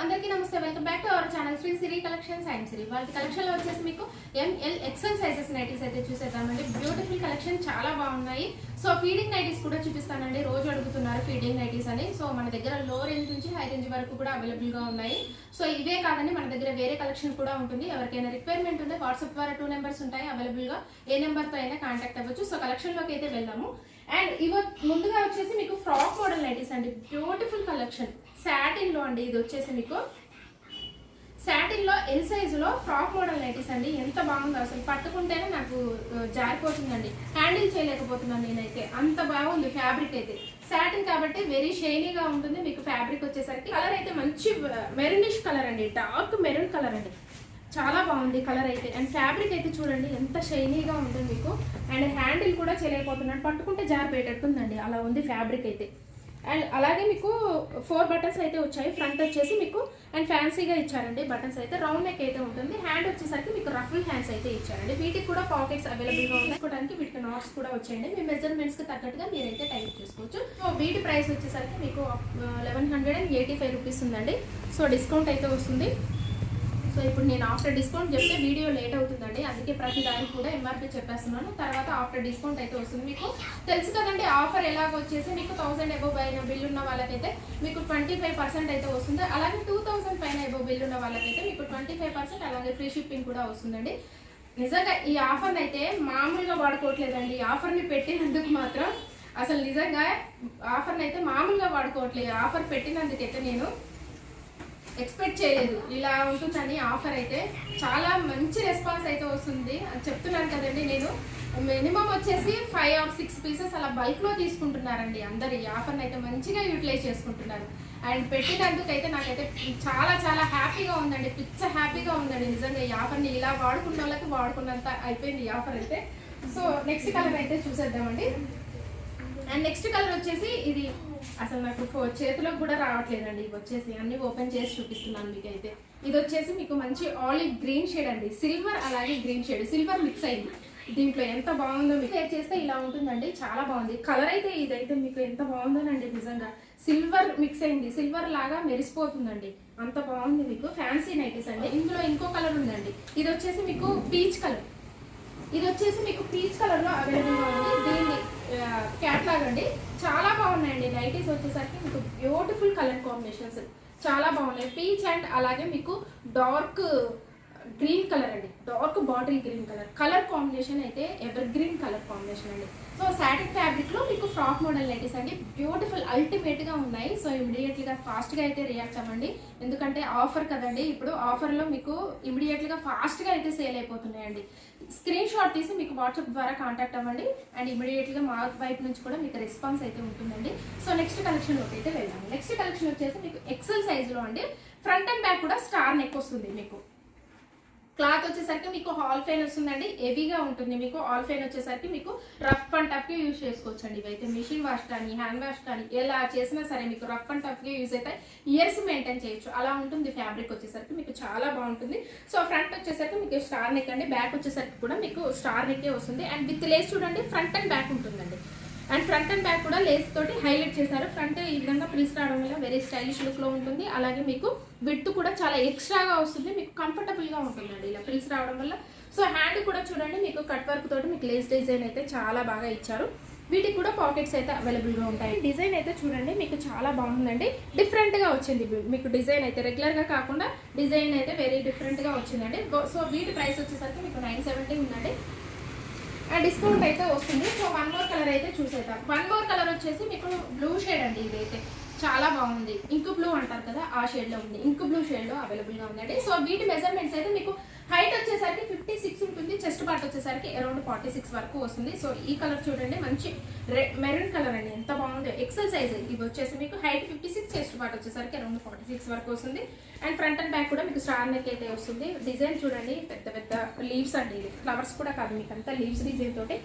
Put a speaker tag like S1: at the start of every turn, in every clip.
S1: అందరికీ నమస్తే, welcome back to our channel Sri Siri collections and Siri. వాళ్ళ కలెక్షన్లో వచ్చేసి మీకు ఎంఎల్ ఎక్సెల్ సైజెస్ నైటీస్ అయితే చూసేద్దామండి. బ్యూటిఫుల్ కలెక్షన్, చాలా బాగున్నాయి. సో ఫీడింగ్ నైటీస్ కూడా చూపిస్తానండి. రోజు అడుగుతున్నారు ఫీడింగ్ నైటీస్ అని. సో మన దగ్గర లో రేంజ్ నుంచి హై రేంజ్ వరకు కూడా అవైలబుల్గా ఉన్నాయి. సో ఇవే కాదండి, మన దగ్గర వేరే కలెక్షన్ కూడా ఉంటుంది. ఎవరికైనా రిక్వైర్మెంట్ ఉంటే వాట్సాప్ ద్వారా 2 నెంబర్స్ ఉంటాయి అవైలబుల్గా. ఏ నెంబర్తో అయినా కాంటాక్ట్ అవ్వచ్చు. సో కలెక్షన్లోకి అయితే వెళ్దాము. అండ్ ముందుగా వచ్చేసి మీకు ఫ్రాక్ మోడల్ నైటీస్ అండి. బ్యూటిఫుల్ కలెక్షన్ సాటిన్ లో అండి. ఇది వచ్చేసి మీకు సాటిన్ లో ఎల్ సైజులో ఫ్రాక్ మోడల్ నైటీస్ అండి. ఎంత బాగుందో అసలు, పట్టుకుంటేనే నాకు జారిపోతుందండి, హ్యాండిల్ చేయలేకపోతున్నాను నేనైతే. అంత బాగుంది ఫ్యాబ్రిక్ అయితే. సాటిన్ కాబట్టి వెరీ షైనీగా ఉంటుంది. మీకు ఫ్యాబ్రిక్ వచ్చేసరికి కలర్ అయితే మంచి మెరూనిష్ కలర్ అండి, డార్క్ మెరూన్ కలర్ అండి. చాలా బాగుంది కలర్ అయితే. అండ్ ఫ్యాబ్రిక్ అయితే చూడండి ఎంత షైనీగా ఉంటుంది మీకు. అండ్ హ్యాండిల్ కూడా చేయలేకపోతున్నాడు, పట్టుకుంటే జారిపోయేటట్టుందండి, అలా ఉంది ఫ్యాబ్రిక్ అయితే. అండ్ అలాగే మీకు 4 బటన్స్ అయితే వచ్చాయి. ఫ్రంట్ వచ్చేసి మీకు అండ్ ఫ్యాన్సీగా ఇచ్చారండి బటన్స్ అయితే. రౌండ్ నెక్ అయితే ఉంటుంది. హ్యాండ్ వచ్చేసరికి మీకు రఫుల్ హ్యాండ్స్ అయితే ఇచ్చారండి. వీటికి కూడా పాకెట్స్ అవైలబుల్గా తీసుకోవడానికి వీటికి నాట్స్ కూడా వచ్చాయండి. మీ మెజర్మెంట్స్కి తగ్గట్టుగా మీరైతే టైప్ చేసుకోవచ్చు. సో వీటి ప్రైస్ వచ్చేసరికి మీకు 1185 రూపీస్ ఉందండి. సో డిస్కౌంట్ అయితే వస్తుంది. సో ఇప్పుడు నేను ఆఫ్టర్ డిస్కౌంట్ చెప్తే వీడియో లేట్ అవుతుందండి, అందుకే ప్రతి దానికి కూడా ఎంఆర్పీ చెప్పేస్తున్నాను. తర్వాత ఆఫ్టర్ డిస్కౌంట్ అయితే వస్తుంది. మీకు తెలుసు కదండి ఆఫర్ ఎలాగ వచ్చేసి మీకు 1000 అబోవ్ పైన బిల్ ఉన్న వాళ్ళకైతే మీకు 25% అయితే వస్తుంది. అలాగే 2000 పైన అబోవ్ బిల్ ఉన్న వాళ్ళకైతే మీకు 25%, అలాగే ఫ్రీ షిప్పింగ్ కూడా వస్తుందండి. నిజంగా ఈ ఆఫర్ని అయితే మామూలుగా వాడుకోవట్లేదండి. ఈ ఆఫర్ని పెట్టినందుకు మాత్రం అసలు నిజంగా ఆఫర్ని అయితే మామూలుగా వాడుకోవట్లేదు. ఆఫర్ పెట్టినందుకైతే నేను ఎక్స్పెక్ట్ చేయలేదు ఇలా ఉంటుందని. ఆఫర్ అయితే చాలా మంచి రెస్పాన్స్ అయితే వస్తుంది అని చెప్తున్నాను కదండి. నేను మినిమం వచ్చేసి 5 or 6 పీసెస్ అలా బల్క్లో తీసుకుంటున్నారండి అందరు. ఈ ఆఫర్ని అయితే మంచిగా యూటిలైజ్ చేసుకుంటున్నారు. అండ్ పెట్టినందుకు అయితే నాకైతే చాలా చాలా హ్యాపీగా ఉందండి, పిచ్చ హ్యాపీగా ఉందండి నిజంగా. ఈ ఆఫర్ని ఇలా వాడుకున్న వాళ్ళకి వాడుకున్నంత అయిపోయింది ఈ ఆఫర్ అయితే. సో నెక్స్ట్ కలర్ అయితే చూసేద్దామండి. అండ్ నెక్స్ట్ కలర్ వచ్చేసి ఇది అసలు నాకు చేతిలోకి కూడా రావట్లేదండి. ఇది వచ్చేసి అన్ని ఓపెన్ చేసి చూపిస్తున్నాను మీకు అయితే. ఇది వచ్చేసి మీకు మంచి ఆలివ్ గ్రీన్ షేడ్ అండి. సిల్వర్ అలాగే గ్రీన్ షేడ్, సిల్వర్ మిక్స్ అయింది దీంట్లో. ఎంత బాగుందో మీకు వేర్ చేస్తే ఇలా ఉంటుందండి. చాలా బాగుంది కలర్ అయితే. ఇదైతే మీకు ఎంత బాగుందోనండి నిజంగా. సిల్వర్ మిక్స్ అయింది, సిల్వర్ లాగా మెరిసిపోతుందండి, అంత బాగుంది మీకు. ఫ్యాన్సీ నైటీస్ అండి. ఇందులో ఇంకో కలర్ ఉందండి. ఇది వచ్చేసి మీకు పీచ్ కలర్. ఇది వచ్చేసి మీకు పీచ్ కలర్ లో అవైలబుల్గా ఉంది. దీన్ని క్యాట్లాగ్ అండి. చాలా బాగున్నాయండి నైటీస్ వచ్చేసరికి మీకు. బ్యూటిఫుల్ కలర్ కాంబినేషన్స్ చాలా బాగున్నాయి. పీచ్ అండ్ అలాగే మీకు డార్క్ గ్రీన్ కలర్ అండి, dark bottle green colour. Colour combination అయితే ఎవర్ గ్రీన్ కలర్ కాంబినేషన్ అండి. సో సాటిన్ ఫ్యాబ్రిక్ లో మీకు ఫ్రాక్ మోడల్ నైటీస్ అండి. బ్యూటిఫుల్ అల్టిమేట్ గా ఉన్నాయి. సో ఇమీడియట్లీ గా ఫాస్ట్ గా అయితే రియాక్ట్ అవ్వండి, ఎందుకంటే ఆఫర్ కదండి. ఇప్పుడు ఆఫర్ లో మీకు ఇమీడియట్లీ గా ఫాస్ట్ గా అయితే సేల్ అయిపోతున్నాయండి. స్క్రీన్ షాట్ తీసి మీకు వాట్సాప్ ద్వారా కాంటాక్ట్ అవ్వండి. అండ్ ఇమీడియట్లీ గా మా వైపు నుంచి కూడా మీకు రెస్పాన్స్ అయితే ఉంటుందండి. సో నెక్స్ట్ కలెక్షన్ లోకి అయితే వెళ్దాం. నెక్స్ట్ కలెక్షన్ వచ్చేసి మీకు ఎక్సెల్ సైజ్ లో అండి. ఫ్రంట్ అండ్ బ్యాక్ కూడా స్టార్ నెక్ వస్తుంది మీకు. క్లాత్ వచ్చేసరికి మీకు హాల్ ఫైన్ వస్తుందండి, హెవీగా ఉంటుంది మీకు. హాల్ ఫైన్ వచ్చేసరికి మీకు రఫ్ అండ్ టఫ్ గా యూజ్ చేసుకోవచ్చు అండి. ఇవైతే మిషన్ వాష్ కానీ హ్యాండ్ వాష్ కానీ ఎలా చేసినా సరే మీకు రఫ్ అండ్ టఫ్ గా యూజ్ అయితే ఇయర్స్ మెయింటైన్ చేయొచ్చు, అలా ఉంటుంది ఫ్యాబ్రిక్ వచ్చేసరికి మీకు. చాలా బాగుంటుంది. సో ఫ్రంట్ వచ్చేసరికి మీకు స్టార్ నెక్ అండి. బ్యాక్ వచ్చేసరికి కూడా మీకు స్టార్ నెక్కే వస్తుంది. అండ్ విత్ లేస్ చూడండి, ఫ్రంట్ అండ్ బ్యాక్ ఉంటుందండి. అండ్ ఫ్రంట్ అండ్ బ్యాక్ కూడా లేస్ తోటి హైలైట్ చేశారు. ఫ్రంట్ ఈ విధంగా ప్రిన్స్ రావడం వల్ల వెరీ స్టైలిష్ లుక్ లో ఉంటుంది. అలాగే మీకు విడ్త్ కూడా చాలా ఎక్స్ట్రాగా వస్తుంది, మీకు కంఫర్టబుల్ గా ఉంటుందండి ఇలా ప్రిన్స్ రావడం వల్ల. సో హ్యాండ్ కూడా చూడండి మీకు కట్ వర్క్ తోటి మీకు లేస్ డిజైన్ అయితే చాలా బాగా ఇచ్చారు. వీటికి కూడా పాకెట్స్ అయితే అవైలబుల్ గా ఉంటాయి. డిజైన్ అయితే చూడండి మీకు చాలా బాగుందండి, డిఫరెంట్ గా వచ్చింది మీకు డిజైన్ అయితే. రెగ్యులర్ గా కాకుండా డిజైన్ అయితే వెరీ డిఫరెంట్ గా వచ్చిందండి. సో వీటి ప్రైస్ వచ్చేసరికి మీకు 970 ఉందండి. అండ్ డిస్కౌంట్ అయితే వస్తుంది. సో 1 మోర్ కలర్ అయితే చూసేద్దాం. 1 మోర్ కలర్ వచ్చేసి మీకు బ్లూ షేడ్ అండి. ఇదైతే చాలా బాగుంది, ఇంకు బ్లూ అంటారు కదా ఆ షేడ్ లో ఉంది. ఇంకు బ్లూ షేడ్ లో అవైలబుల్ గా ఉందండి. సో వీటి మెజర్మెంట్స్ అయితే మీకు హైట్ వచ్చేసరికి 56 ఉంటుంది, చెస్ట్ పార్ట్ వచ్చేసరికి అరౌండ్ 46 వరకు వస్తుంది. సో ఈ కలర్ చూడండి మంచి మెరూన్ కలర్ అండి, ఎంత బాగుంది. ఎక్సెల్ సైజ్ ఇవి వచ్చేసి మీకు హైట్ 56, చెస్ట్ పార్ట్ వచ్చేసరికి అరౌండ్ 46 వరకు వస్తుంది. అండ్ ఫ్రంట్ అండ్ బ్యాక్ కూడా మీకు స్టార్ నెక్ అయితే వస్తుంది. డిజైన్ చూడండి పెద్ద పెద్ద లీవ్స్ అండి, ఇది ఫ్లవర్స్ కూడా కాదు మీకు అంతా లీవ్స్ డిజైన్ తోటి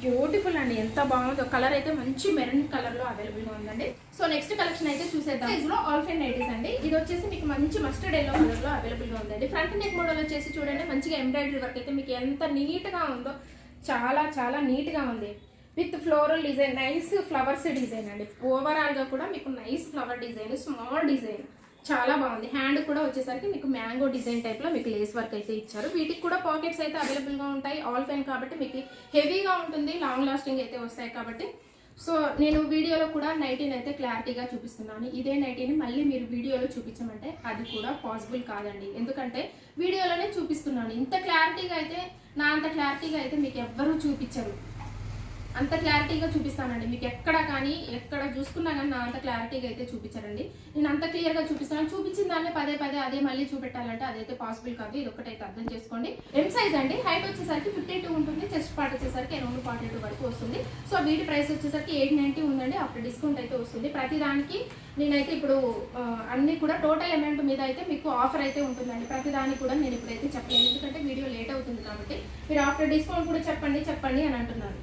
S1: బ్యూటిఫుల్ అండి, ఎంత బాగుందో. కలర్ అయితే మంచి మెరూన్ కలర్ లో అవైలబుల్ గా ఉందండి. సో నెక్స్ట్ కలెక్షన్ అయితే చూసేద్దాం. ఇందులో ఆల్ ఫైన్ నైటీస్ అండి. ఇది వచ్చేసి మీకు మంచి మస్టర్డ్ ఎల్లో కలర్ లో అవైలబుల్ గా ఉందండి. ఫ్రంట్ నెక్ మోడల్ వచ్చేసి చూడండి మంచిగా ఎంబ్రాయిడరీ వర్క్ అయితే మీకు ఎంత నీట్ గా ఉందో, చాలా చాలా నీట్ గా ఉంది. With floral design, nice flowers design అండి. ఓవరాల్ గా కూడా మీకు nice flower design, small design, చాలా బాగుంది. హ్యాండ్ కూడా వచ్చేసరికి మీకు మ్యాంగో డిజైన్ టైప్లో మీకు లేస్ వర్క్ అయితే ఇచ్చారు. వీటికి కూడా పాకెట్స్ అయితే అవైలబుల్గా ఉంటాయి. ఆల్ ఫైన్ కాబట్టి మీకు హెవీగా ఉంటుంది, లాంగ్ లాస్టింగ్ అయితే వస్తాయి కాబట్టి. సో నేను వీడియోలో కూడా నైటీని అయితే క్లారిటీగా చూపిస్తున్నాను. ఇదే నైటీని మళ్ళీ మీరు వీడియోలో చూపించమంటే అది కూడా పాసిబుల్ కాదండి. ఎందుకంటే వీడియోలోనే చూపిస్తున్నాను. ఇంత క్లారిటీగా అయితే నా అంత క్లారిటీగా అయితే మీకు ఎవ్వరూ చూపించరు. అంత క్లారిటీగా చూపిస్తానండి. మీకు ఎక్కడ కానీ ఎక్కడ చూసుకున్నా కానీ నా అంత క్లారిటీగా అయితే చూపించారండి. నేను అంత క్లియర్గా చూపిస్తాను. చూపించిన దాన్ని పదే పదే అదే మళ్ళీ చూపెట్టాలంటే అదైతే పాసిబుల్ కాదు. ఇది ఒకటైతే అర్థం చేసుకోండి. ఎం సైజ్ అండి. హైట్ వచ్చేసరికి 52 ఉంటుంది. చెస్ట్ పార్ట్ వచ్చేసరికి అరౌండ్ 42 వరకు వస్తుంది. సో వీటి ప్రైస్ వచ్చేసరికి 890 ఉందండి. ఆఫ్టర్ డిస్కౌంట్ అయితే వస్తుంది. ప్రతి దానికి నేనైతే ఇప్పుడు అన్ని కూడా టోటల్ అమౌంట్ మీద అయితే మీకు ఆఫర్ అయితే ఉంటుందండి. ప్రతి దానికి కూడా నేను ఇప్పుడైతే చెప్పలేను, ఎందుకంటే వీడియో లేట్ అవుతుంది కాబట్టి. మీరు ఆఫ్టర్ డిస్కౌంట్ కూడా చెప్పండి అని అంటున్నారు,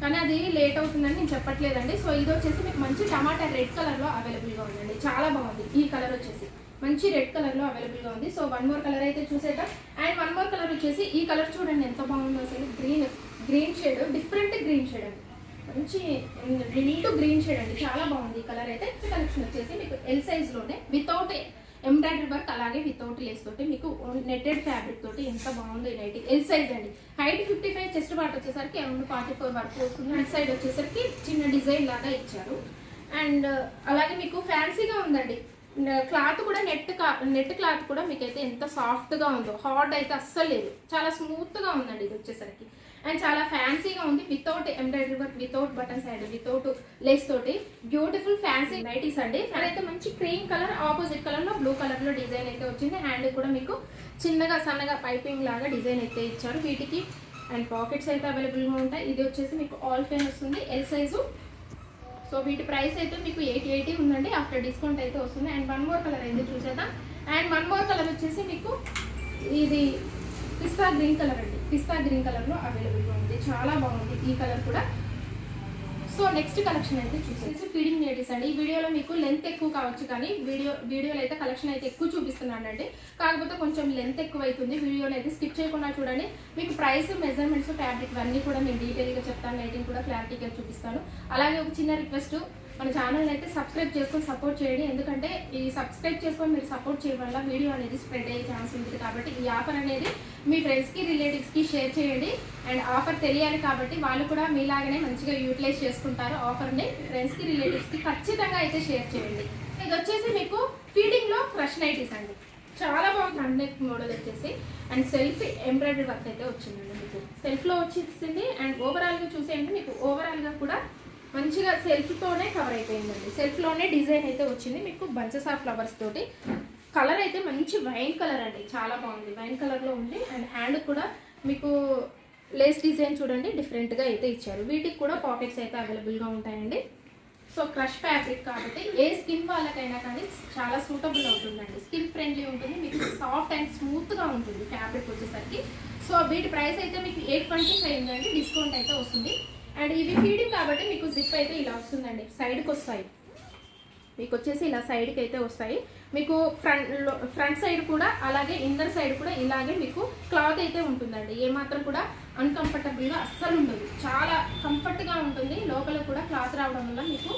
S1: కానీ అది లేట్ అవుతుందని నేను చెప్పట్లేదండి. సో ఇది వచ్చేసి మీకు మంచి టమాటా రెడ్ కలర్లో అవైలబుల్గా ఉందండి. చాలా బాగుంది. ఈ కలర్ వచ్చేసి మంచి రెడ్ కలర్లో అవైలబుల్గా ఉంది. సో వన్ మోర్ కలర్ అయితే చూసేద్దాం. అండ్ వన్ మోర్ కలర్ వచ్చేసి ఈ కలర్ చూడండి ఎంత బాగుందో అసలు. Green shade, different green shade అండి. మంచి నిండు గ్రీన్ షేడ్ అండి. చాలా బాగుంది ఈ కలర్ అయితే. కలెక్షన్ వచ్చేసి మీకు ఎల్ సైజ్లోనే వితౌట్ ఎంబ్రాయిడరీ వర్క్, అలాగే వితౌట్ లేస్ తోటి మీకు నెట్టెడ్ ఫ్యాబ్రిక్ తోటి ఎంత బాగుంది ఈ నైటీ. ఎల్ సైజ్ అండి. హైట్ 55, చెస్ట్ పార్ట్ వచ్చేసరికి అరౌండ్ 44 వరకు వస్తుంది. అండ్ సైడ్ వచ్చేసరికి చిన్న డిజైన్ లాగా ఇచ్చారు. అండ్ అలాగే మీకు ఫ్యాన్సీగా ఉందండి. క్లాత్ కూడా నెట్ క్లాత్ కూడా మీకైతే ఎంత సాఫ్ట్గా ఉందో, హార్డ్ అయితే అస్సలు లేదు. చాలా స్మూత్గా ఉందండి ఇది వచ్చేసరికి. అండ్ చాలా ఫ్యాన్సీగా ఉంది. Without embroidery work, without button side, without lace తోటి బ్యూటిఫుల్ ఫ్యాన్సీ నైటీస్ అండి. అదైతే మంచి క్రీమ్ కలర్, ఆపోజిట్ కలర్ లో బ్లూ కలర్ లో డిజైన్ అయితే వచ్చింది. హ్యాండ్ కూడా మీకు చిన్నగా సన్నగా పైపింగ్ లాగా డిజైన్ అయితే ఇచ్చారు వీటికి. అండ్ పాకెట్స్ అయితే అవైలబుల్గా ఉంటాయి. ఇది వచ్చేసి మీకు ఆల్ ఫైన్ వస్తుంది, ఎల్ సైజు. సో వీటి ప్రైస్ అయితే మీకు 880 ఉందండి. ఆఫ్టర్ డిస్కౌంట్ అయితే వస్తుంది. అండ్ వన్ మోర్ కలర్ అయితే చూసేద్దాం. అండ్ వన్ మోర్ కలర్ వచ్చేసి మీకు ఇది పిస్తా గ్రీన్ కలర్ అండి. పిస్తా గ్రీన్ కలర్లో అవైలబుల్గా ఉంది. చాలా బాగుంది ఈ కలర్ కూడా. సో నెక్స్ట్ కలెక్షన్ అయితే చూసేసి ఫీడింగ్ నైటీస్ అండి. ఈ వీడియోలో మీకు లెంత్ ఎక్కువ కావచ్చు, కానీ వీడియోలో అయితే కలెక్షన్ అయితే ఎక్కువ చూపిస్తున్నానండి. కాకపోతే కొంచెం లెంత్ ఎక్కువ అవుతుంది. వీడియోలో అయితే స్కిప్ చేయకుండా చూడండి. మీకు ప్రైస్, మెజర్మెంట్స్, ఫ్యాబ్రిక్ అన్నీ కూడా నేను డీటెయిల్గా చెప్తాను. లైటింగ్ కూడా క్లారిటీగా చూపిస్తాను. అలాగే ఒక చిన్న రిక్వెస్ట్, మన ఛానల్ అయితే సబ్స్క్రైబ్ చేసుకొని సపోర్ట్ చేయండి. ఎందుకంటే ఈ సబ్స్క్రైబ్ చేసుకొని మీరు సపోర్ట్ చేయడం వల్ల వీడియో అనేది స్ప్రెడ్ అయ్యే ఛాన్స్ ఉంటుంది. కాబట్టి ఈ ఆఫర్ అనేది మీ ఫ్రెండ్స్కి, రిలేటివ్స్కి షేర్ చేయండి. అండ్ ఆఫర్ తెలియాలి కాబట్టి వాళ్ళు కూడా మీలాగానే మంచిగా యూటిలైజ్ చేసుకుంటారు ఆఫర్ని. ఫ్రెండ్స్కి, రిలేటివ్స్కి ఖచ్చితంగా అయితే షేర్ చేయండి. ఇది వచ్చేసి మీకు ఫీడింగ్లో క్రష్ నైటీస్ అండి. చాలా బాగుంది. హ్యాండ్ నెక్ మోడల్ వచ్చేసి అండ్ సెల్ఫ్ ఎంబ్రాయిడరీ వర్క్ అయితే వచ్చిందండి. మీకు సెల్ఫ్లో వచ్చేసింది. అండ్ ఓవరాల్గా చూసేయండి, మీకు ఓవరాల్గా కూడా మంచిగా సెల్ఫ్తోనే కవర్ అయిపోయిందండి. సెల్ఫ్లోనే డిజైన్ అయితే వచ్చింది మీకు బంచెస్ ఆఫ్ ఫ్లవర్స్ తోటి. కలర్ అయితే మంచి వైన్ కలర్ అండి. చాలా బాగుంది, వైన్ కలర్లో ఉంది. అండ్ హ్యాండ్ కూడా మీకు లేస్ డిజైన్ చూడండి డిఫరెంట్గా అయితే ఇచ్చారు. వీటికి కూడా పాకెట్స్ అయితే అవైలబుల్గా ఉంటాయండి. సో క్రష్ ఫ్యాబ్రిక్ కాబట్టి ఏ స్కిన్ వాళ్ళకైనా కానీ చాలా సూటబుల్ అవుతుందండి. స్కిన్ ఫ్రెండ్లీ ఉంటుంది, మీకు సాఫ్ట్ అండ్ స్మూత్గా ఉంటుంది ఫ్యాబ్రిక్ వచ్చేసరికి. సో వీటి ప్రైస్ అయితే మీకు 825 ఉందండి. డిస్కౌంట్ అయితే వస్తుంది. అండ్ ఇవి ఫీడింగ్ కాబట్టి మీకు జిప్ అయితే ఇలా వస్తుందండి. సైడ్కి వస్తాయి మీకు వచ్చేసి ఇలా సైడ్కి అయితే వస్తాయి. మీకు ఫ్రంట్ సైడ్ కూడా అలాగే ఇన్నర్ సైడ్ కూడా ఇలాగే మీకు క్లాత్ అయితే ఉంటుందండి. ఏమాత్రం కూడా అన్కంఫర్టబుల్గా అస్సలు ఉండదు. చాలా కంఫర్ట్గా ఉంటుంది. లోపల కూడా క్లాత్ రావడం వల్ల మీకు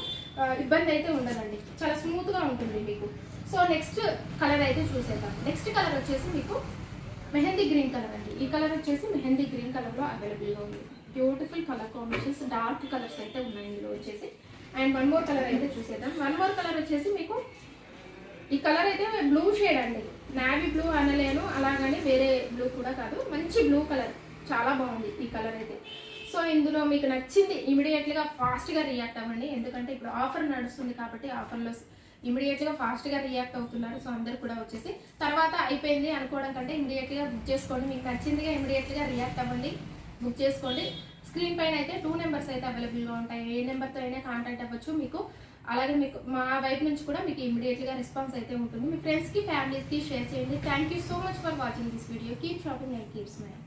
S1: ఇబ్బంది అయితే ఉండదండి. చాలా స్మూత్గా ఉంటుంది మీకు. సో నెక్స్ట్ కలర్ అయితే చూసేద్దాం. నెక్స్ట్ కలర్ వచ్చేసి మీకు మెహందీ గ్రీన్ కలర్ అండి. ఈ కలర్ వచ్చేసి మెహందీ గ్రీన్ కలర్లో అవైలబుల్గా ఉంది. Beautiful colour combinations, dark colours అయితే ఉన్నాయి ఇందులో వచ్చేసి. అండ్ వన్ మోర్ కలర్ అయితే చూసేద్దాం. వన్ మోర్ కలర్ వచ్చేసి మీకు ఈ కలర్ అయితే బ్లూ షేడ్ అండి. నావీ బ్లూ అనలేను, అలాగని వేరే బ్లూ కూడా కాదు, మంచి బ్లూ కలర్. చాలా బాగుంది ఈ కలర్ అయితే. సో ఇందులో మీకు నచ్చింది ఇమీడియట్గా ఫాస్ట్గా రియాక్ట్ అవ్వండి. ఎందుకంటే ఇప్పుడు ఆఫర్ నడుస్తుంది కాబట్టి ఆఫర్లో ఇమీడియట్గా ఫాస్ట్గా రియాక్ట్ అవుతున్నారు. సో అందరు కూడా వచ్చేసి తర్వాత అయిపోయింది అనుకోవడం కంటే ఇమీడియట్గా బుక్ చేసుకోండి. మీకు నచ్చిందిగా ఇమీడియట్గా రియాక్ట్ అవ్వండి, బుక్ చేసుకోండి. స్క్రీన్ పైన అయితే 2 నెంబర్స్ అయితే అవైలబుల్గా ఉంటాయి. ఏ నెంబర్తో అయినా కాంటాక్ట్ అవ్వచ్చు మీకు. అలాగే మీకు మా వైపు నుంచి కూడా మీకు ఇమీడియట్గా రెస్పాన్స్ అయితే ఉంటుంది. మీ ఫ్రెండ్స్కి, ఫ్యామిలీస్కి షేర్ చేయండి. Thank you so much for watching this video. Keep shopping and keep smile.